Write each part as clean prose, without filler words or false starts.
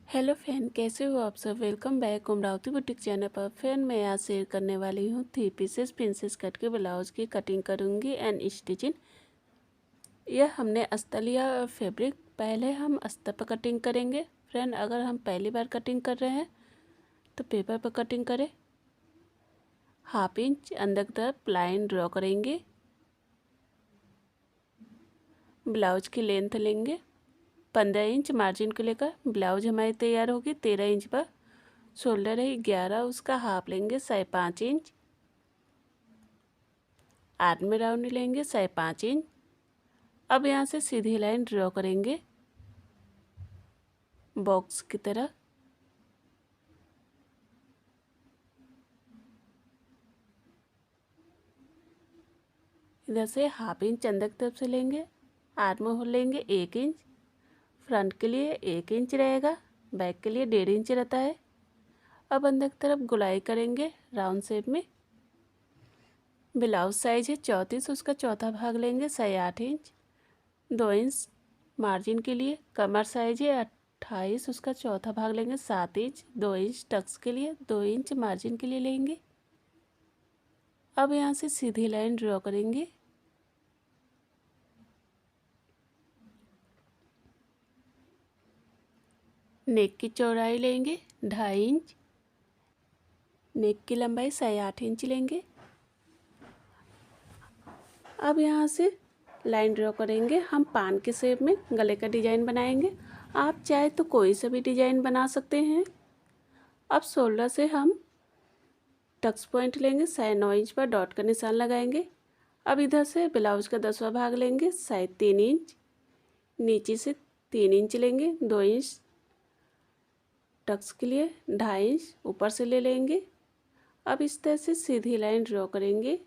Hello friend, कैसे हो आप सब। Welcome back Amravati boutique channel पर। फ्रेंड, मैं आज शेयर करने वाली हूँ 3 पीसेस प्रिंसेस कट के ब्लाउज की कटिंग करूँगी एंड स्टिचिंग। यह हमने अस्तर लिया और फैब्रिक पहले हम अस्तर पर कटिंग करेंगे। फ्रेंड, अगर हम पहली बार कटिंग कर रहे हैं तो पेपर पर कटिंग करें। 1/2 इंच अंदर की तरफ लाइन ड्रॉ करेंगे। ब्लाउज की लेंथ लेंगे 15 इंच मार्जिन को लेकर। ब्लाउज हमारी तैयार होगी 13 इंच पर। शोल्डर है 11, उसका हाफ लेंगे 5.5 इंच। आर्म राउंड लेंगे 5.5 इंच। अब यहाँ से सीधी लाइन ड्रॉ करेंगे बॉक्स की तरह। इधर से 1/2 इंच अंदर की तरफ से लेंगे। आर्म होल लेंगे 1 इंच। फ्रंट के लिए 1 इंच रहेगा, बैक के लिए 1.5 इंच रहता है। अब अंदर की तरफ गुलाई करेंगे राउंड शेप में। ब्लाउज साइज है 34, उसका चौथा भाग लेंगे 8.5 इंच। 2 इंच मार्जिन के लिए। कमर साइज है 28, उसका चौथा भाग लेंगे 7 इंच। 2 इंच टक्स के लिए, 2 इंच मार्जिन के लिए लेंगे। अब यहाँ से सीधी लाइन ड्रॉ करेंगे। नेक की चौड़ाई लेंगे 2.5 इंच। नेक की लंबाई 8.5 इंच लेंगे। अब यहाँ से लाइन ड्रॉ करेंगे। हम पान के शेप में गले का डिजाइन बनाएंगे। आप चाहे तो कोई सा भी डिजाइन बना सकते हैं। अब शोल्डर से हम टक्स पॉइंट लेंगे, 9.5 पर डॉट का निशान लगाएंगे। अब इधर से ब्लाउज का 10वां भाग लेंगे 3.5 इंच। नीचे से 3 इंच लेंगे। 2 इंच टक्स के लिए, 2.5 इंच ऊपर से ले लेंगे। अब इस तरह से सीधी लाइन ड्रॉ करेंगे।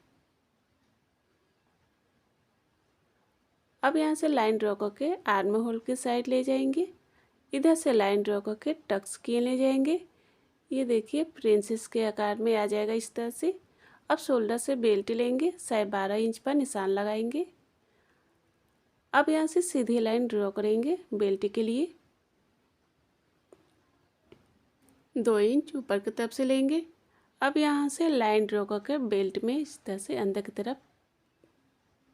अब यहाँ से लाइन ड्रॉ करके आर्म होल की साइड ले जाएंगे। इधर से लाइन ड्रॉ करके टक्स किए ले जाएंगे। ये देखिए प्रिंसेस के आकार में आ जाएगा इस तरह से। अब शोल्डर से बेल्ट लेंगे, 12.5 इंच पर निशान लगाएंगे। अब यहाँ से सीधी लाइन ड्रॉ करेंगे बेल्ट के लिए। 2 इंच ऊपर की तरफ से लेंगे। अब यहाँ से लाइन ड्रॉ करके बेल्ट में इस तरह से अंदर की तरफ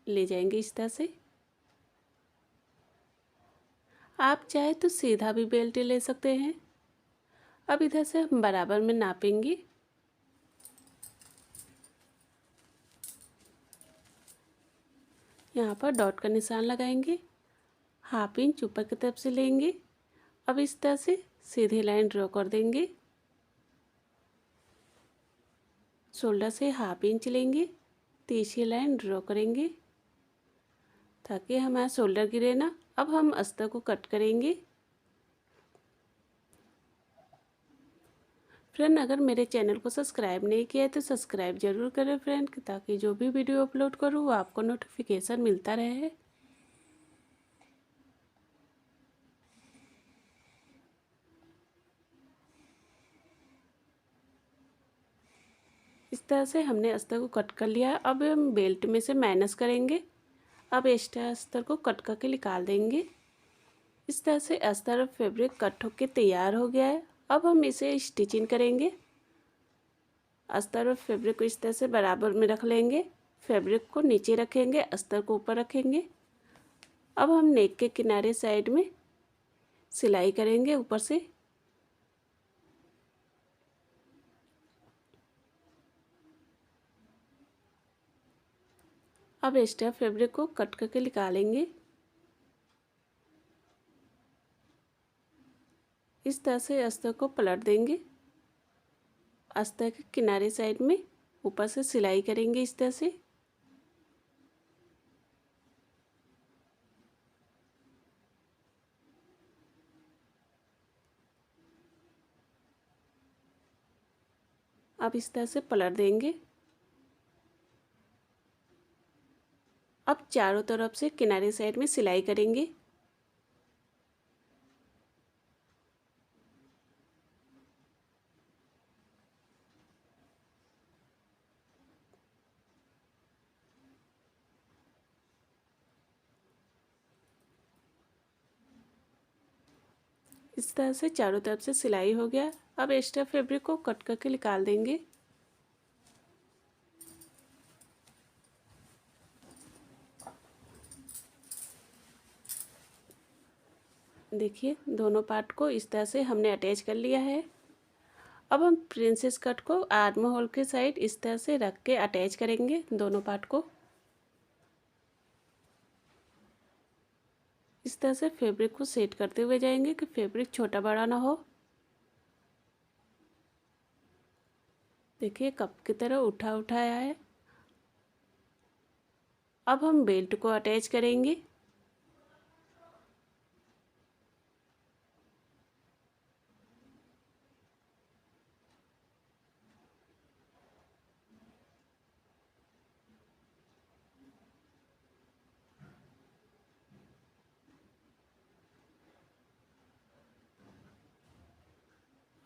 ले जाएंगे इस तरह से। आप चाहे तो सीधा भी बेल्ट ले सकते हैं। अब इधर से हम बराबर में नापेंगे। यहाँ पर डॉट का निशान लगाएंगे। 1/2 इंच ऊपर की तरफ से लेंगे। अब इस तरह से सीधी लाइन ड्रॉ कर देंगे। शोल्डर से 1/2 इंच लेंगे, तीसरी लाइन ड्रॉ करेंगे ताकि हमारा शोल्डर गिरे ना। अब हम अस्तर को कट करेंगे। फ्रेंड, अगर मेरे चैनल को सब्सक्राइब नहीं किया है तो सब्सक्राइब जरूर करें फ्रेंड, ताकि जो भी वीडियो अपलोड करूँ वो आपको नोटिफिकेशन मिलता रहे। इस तरह से हमने अस्तर को कट कर लिया। अब हम बेल्ट में से माइनस करेंगे। अब एक्स्ट्रा अस्तर को कट करके निकाल देंगे। इस तरह से अस्तर और फैब्रिक कट होकर तैयार हो गया है। अब हम इसे स्टिचिंग करेंगे। अस्तर और फैब्रिक को इस तरह से बराबर में रख लेंगे। फैब्रिक को नीचे रखेंगे, अस्तर को ऊपर रखेंगे। अब हम नेक के किनारे साइड में सिलाई करेंगे ऊपर से। अब एक्स्ट्रा फैब्रिक को कट करके निकालेंगे। इस तरह से अस्तर को पलट देंगे। अस्तर के किनारे साइड में ऊपर से सिलाई करेंगे इस तरह से। अब इस तरह से पलट देंगे। अब चारों तरफ से किनारे साइड में सिलाई करेंगे। इस तरह से चारों तरफ से सिलाई हो गया। अब एक्स्ट्रा फैब्रिक को कट करके निकाल देंगे। देखिए दोनों पार्ट को इस तरह से हमने अटैच कर लिया है। अब हम प्रिंसेस कट को आर्म होल के साइड इस तरह से रख के अटैच करेंगे दोनों पार्ट को। इस तरह से फैब्रिक को सेट करते हुए जाएंगे कि फैब्रिक छोटा बड़ा ना हो। देखिए कप की तरह उठा उठाया है। अब हम बेल्ट को अटैच करेंगे।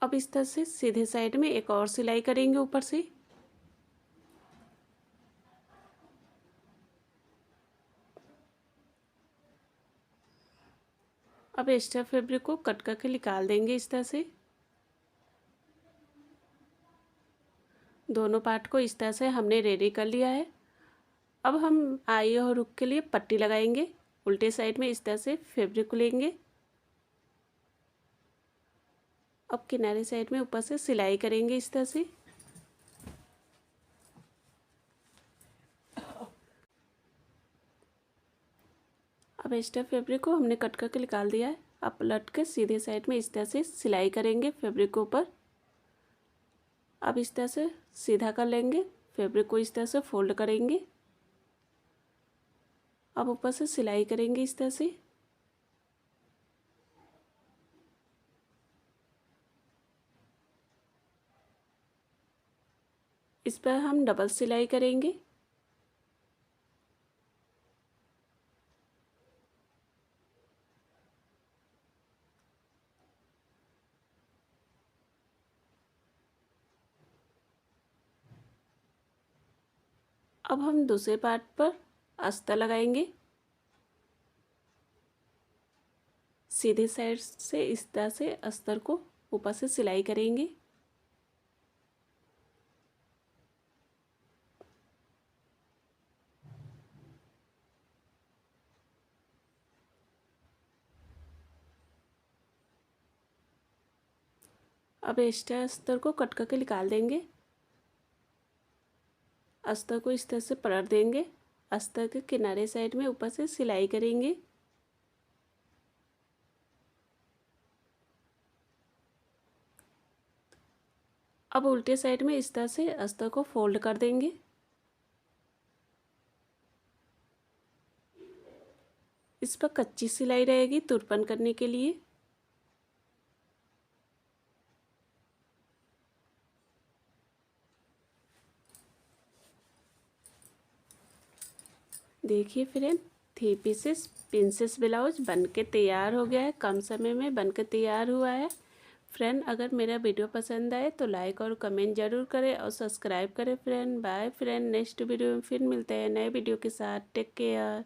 अब इस तरह से सीधे साइड में एक और सिलाई करेंगे ऊपर से। अब एक्स्ट्रा फैब्रिक को कट करके निकाल देंगे इस तरह से। दोनों पार्ट को इस तरह से हमने रेडी कर लिया है। अब हम आई और रुक के लिए पट्टी लगाएंगे। उल्टे साइड में इस तरह से फैब्रिक को लेंगे। अब किनारे साइड में ऊपर से सिलाई करेंगे इस तरह से। अब एक्स्ट्रा फैब्रिक को हमने कट करके निकाल दिया है। अब पलट के सीधे साइड में इस तरह से सिलाई करेंगे फैब्रिक के ऊपर। अब इस तरह से सीधा कर लेंगे, फैब्रिक को इस तरह से फोल्ड करेंगे। अब ऊपर से सिलाई करेंगे इस तरह से। इस पर हम डबल सिलाई करेंगे। अब हम दूसरे पार्ट पर अस्तर लगाएंगे। सीधे साइड से इस तरह से अस्तर को ऊपर से सिलाई करेंगे। अब एक्स्ट्रा अस्तर को कट करके निकाल देंगे। अस्तर को इस तरह से पलट देंगे। अस्तर के किनारे साइड में ऊपर से सिलाई करेंगे। अब उल्टे साइड में इस तरह से अस्तर को फोल्ड कर देंगे। इस पर कच्ची सिलाई रहेगी तुरपन करने के लिए। देखिए फ्रेंड, 3 पीसेस प्रिंसेस ब्लाउज बनके तैयार हो गया है। कम समय में बनके तैयार हुआ है। फ्रेंड अगर मेरा वीडियो पसंद आए तो लाइक और कमेंट ज़रूर करें और सब्सक्राइब करें friend. Bye friend, next video में फिर मिलते हैं नए वीडियो के साथ। Take care.